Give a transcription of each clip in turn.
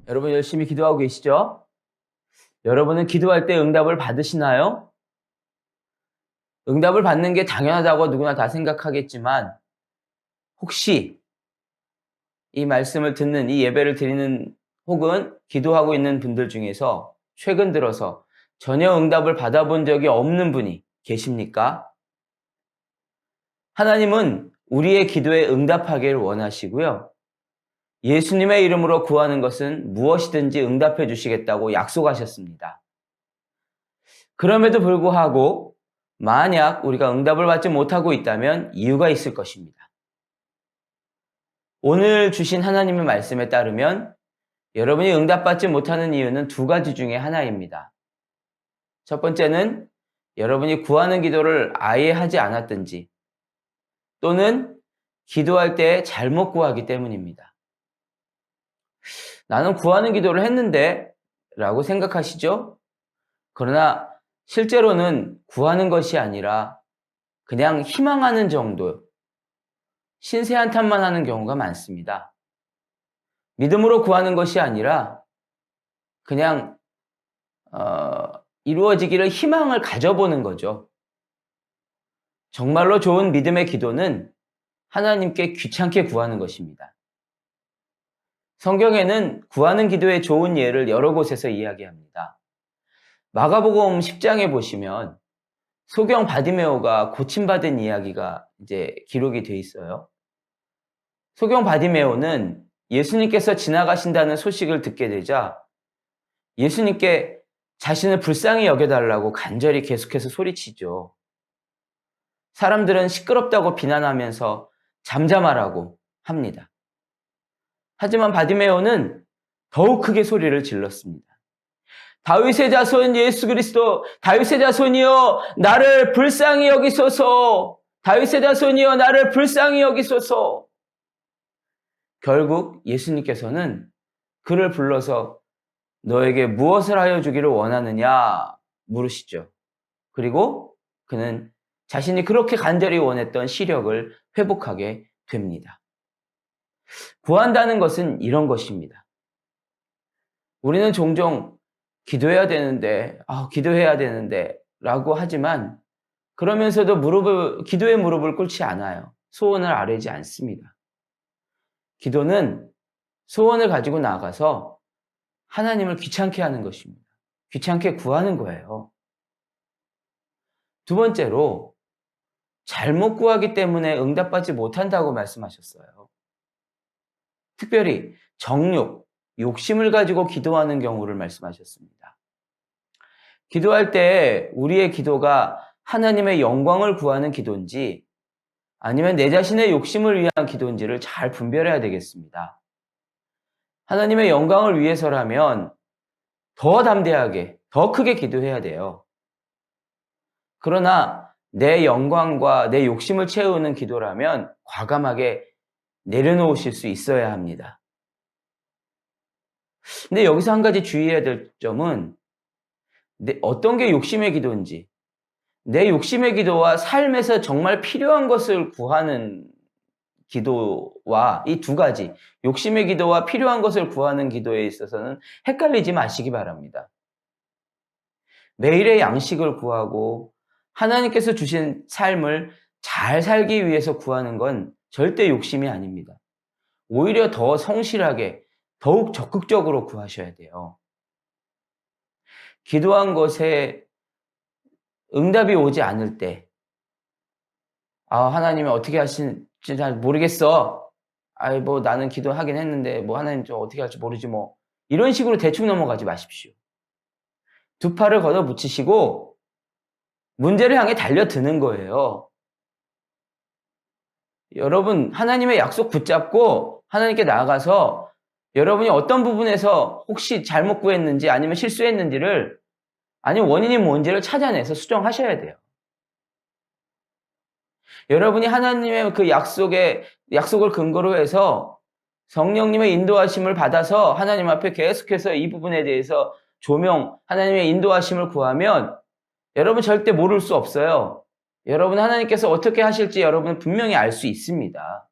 여러분 열심히 기도하고 계시죠? 여러분은 기도할 때 응답을 받으시나요? 응답을 받는 게 당연하다고 누구나 다 생각하겠지만 혹시 이 말씀을 듣는, 이 예배를 드리는 혹은 기도하고 있는 분들 중에서 최근 들어서 전혀 응답을 받아본 적이 없는 분이 계십니까? 하나님은 우리의 기도에 응답하기를 원하시고요. 예수님의 이름으로 구하는 것은 무엇이든지 응답해 주시겠다고 약속하셨습니다. 그럼에도 불구하고 만약 우리가 응답을 받지 못하고 있다면 이유가 있을 것입니다. 오늘 주신 하나님의 말씀에 따르면 여러분이 응답받지 못하는 이유는 두 가지 중에 하나입니다. 첫 번째는 여러분이 구하는 기도를 아예 하지 않았든지 또는 기도할 때 잘못 구하기 때문입니다. 나는 구하는 기도를 했는데 라고 생각하시죠? 그러나 실제로는 구하는 것이 아니라 그냥 희망하는 정도, 신세한탄만 하는 경우가 많습니다. 믿음으로 구하는 것이 아니라 그냥 이루어지기를 희망을 가져보는 거죠. 정말로 좋은 믿음의 기도는 하나님께 귀찮게 구하는 것입니다. 성경에는 구하는 기도의 좋은 예를 여러 곳에서 이야기합니다. 마가복음 10장에 보시면 소경 바디메오가 고침받은 이야기가 이제 기록이 돼 있어요. 소경 바디메오는 예수님께서 지나가신다는 소식을 듣게 되자 예수님께 자신을 불쌍히 여겨달라고 간절히 계속해서 소리치죠. 사람들은 시끄럽다고 비난하면서 잠잠하라고 합니다. 하지만 바디메오는 더욱 크게 소리를 질렀습니다. 다윗의 자손 예수 그리스도, 다윗의 자손이여 나를 불쌍히 여기소서, 다윗의 자손이여 나를 불쌍히 여기소서. 결국 예수님께서는 그를 불러서 너에게 무엇을 하여 주기를 원하느냐 물으시죠. 그리고 그는 자신이 그렇게 간절히 원했던 시력을 회복하게 됩니다. 구한다는 것은 이런 것입니다. 우리는 종종 기도해야 되는데 라고 하지만 그러면서도 기도의 무릎을 꿇지 않아요. 소원을 아뢰지 않습니다. 기도는 소원을 가지고 나가서 하나님을 귀찮게 하는 것입니다. 귀찮게 구하는 거예요. 두 번째로 잘못 구하기 때문에 응답받지 못한다고 말씀하셨어요. 특별히 정욕, 욕심을 가지고 기도하는 경우를 말씀하셨습니다. 기도할 때 우리의 기도가 하나님의 영광을 구하는 기도인지 아니면 내 자신의 욕심을 위한 기도인지를 잘 분별해야 되겠습니다. 하나님의 영광을 위해서라면 더 담대하게, 더 크게 기도해야 돼요. 그러나 내 영광과 내 욕심을 채우는 기도라면 과감하게 내려놓으실 수 있어야 합니다. 근데 여기서 한 가지 주의해야 될 점은 어떤 게 욕심의 기도인지, 내 욕심의 기도와 삶에서 정말 필요한 것을 구하는 기도와 이 두 가지, 욕심의 기도와 필요한 것을 구하는 기도에 있어서는 헷갈리지 마시기 바랍니다. 매일의 양식을 구하고 하나님께서 주신 삶을 잘 살기 위해서 구하는 건 절대 욕심이 아닙니다. 오히려 더 성실하게, 더욱 적극적으로 구하셔야 돼요. 기도한 것에 응답이 오지 않을 때, 하나님이 어떻게 하시는지 잘 모르겠어. 나는 기도하긴 했는데, 하나님 좀 어떻게 할지 모르지 이런 식으로 대충 넘어가지 마십시오. 두 팔을 걷어붙이시고, 문제를 향해 달려드는 거예요. 여러분, 하나님의 약속 붙잡고, 하나님께 나아가서, 여러분이 어떤 부분에서 혹시 잘못 구했는지, 아니면 실수했는지를, 아니면 원인이 뭔지를 찾아내서 수정하셔야 돼요. 여러분이 하나님의 그 약속을 근거로 해서 성령님의 인도하심을 받아서 하나님 앞에 계속해서 이 부분에 대해서 하나님의 인도하심을 구하면 여러분 절대 모를 수 없어요. 여러분 하나님께서 어떻게 하실지 여러분은 분명히 알 수 있습니다.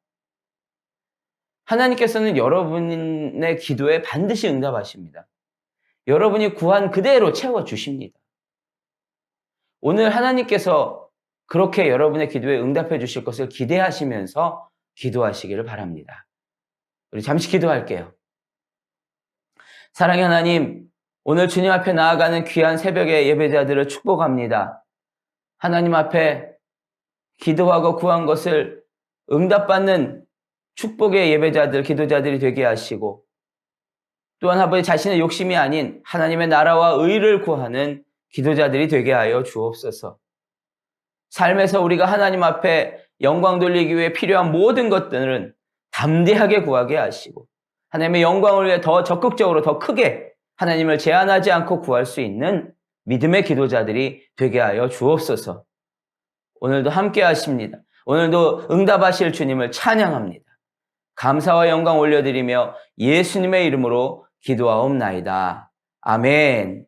하나님께서는 여러분의 기도에 반드시 응답하십니다. 여러분이 구한 그대로 채워주십니다. 오늘 하나님께서 그렇게 여러분의 기도에 응답해 주실 것을 기대하시면서 기도하시기를 바랍니다. 우리 잠시 기도할게요. 사랑의 하나님, 오늘 주님 앞에 나아가는 귀한 새벽의 예배자들을 축복합니다. 하나님 앞에 기도하고 구한 것을 응답받는 축복의 예배자들, 기도자들이 되게 하시고, 또한 아버지 자신의 욕심이 아닌 하나님의 나라와 의를 구하는 기도자들이 되게 하여 주옵소서. 삶에서 우리가 하나님 앞에 영광 돌리기 위해 필요한 모든 것들은 담대하게 구하게 하시고, 하나님의 영광을 위해 더 적극적으로 더 크게 하나님을 제한하지 않고 구할 수 있는 믿음의 기도자들이 되게 하여 주옵소서. 오늘도 함께 하십니다. 오늘도 응답하실 주님을 찬양합니다. 감사와 영광 올려드리며 예수님의 이름으로 기도하옵나이다. 아멘.